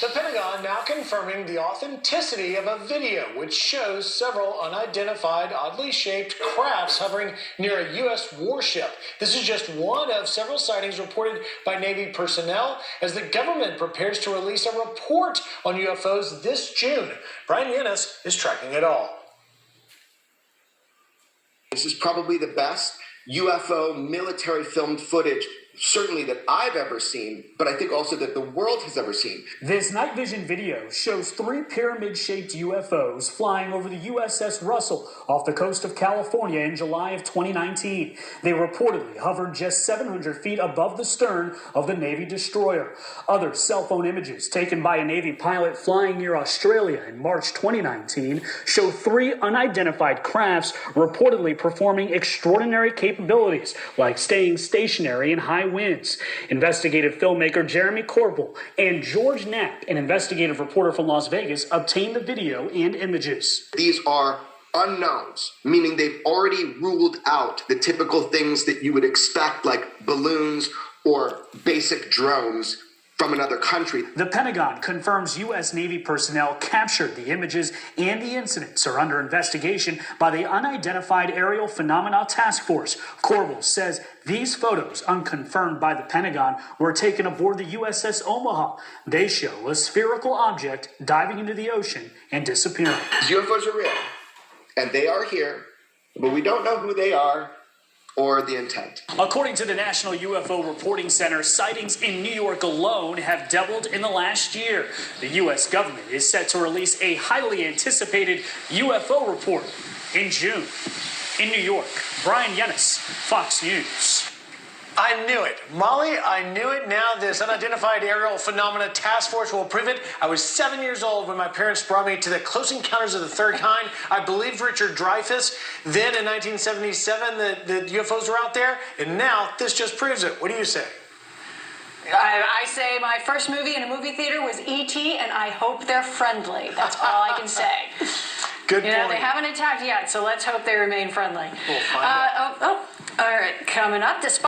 The Pentagon now confirming the authenticity of a video which shows several unidentified, oddly shaped crafts hovering near a U.S. warship. This is just one of several sightings reported by Navy personnel as the government prepares to release a report on UFOs this June. Brian Yennis is tracking it all. This is probably the best UFO military filmed footage, certainly that I've ever seen, but I think also that the world has ever seen. This night vision video shows 3 pyramid-shaped UFOs flying over the USS Russell off the coast of California in July of 2019. They reportedly hovered just 700 feet above the stern of the Navy destroyer. Other cell phone images taken by a Navy pilot flying near Australia in March 2019 show 3 unidentified crafts reportedly performing extraordinary capabilities like staying stationary in high winds. Investigative filmmaker Jeremy Corbell and George Knapp, an investigative reporter from Las Vegas, obtained the video and images. These are unknowns, meaning they've already ruled out the typical things that you would expect, like balloons or basic drones from another country. The Pentagon confirms U.S. Navy personnel captured the images and the incidents are under investigation by the Unidentified Aerial Phenomena Task Force. Corbell says these photos, unconfirmed by the Pentagon, were taken aboard the USS Omaha. They show a spherical object diving into the ocean and disappearing. UFOs are real, and they are here, but we don't know who they are or the intent. According to the National UFO Reporting Center, sightings in New York alone have doubled in the last year. The U.S. government is set to release a highly anticipated UFO report in June. In New York, Brian Yennis, Fox News. I knew it. Molly, I knew it. Now this Unidentified Aerial Phenomena Task Force will prove it. I was 7 years old when my parents brought me to the Close Encounters of the Third Kind. I believed Richard Dreyfuss. Then in 1977, the UFOs were out there. And now this just proves it. What do you say? I say my first movie in a movie theater was E.T., and I hope they're friendly. That's all I can say. Good point. They haven't attacked yet, so let's hope they remain friendly. We'll find out. All right. Coming up, despite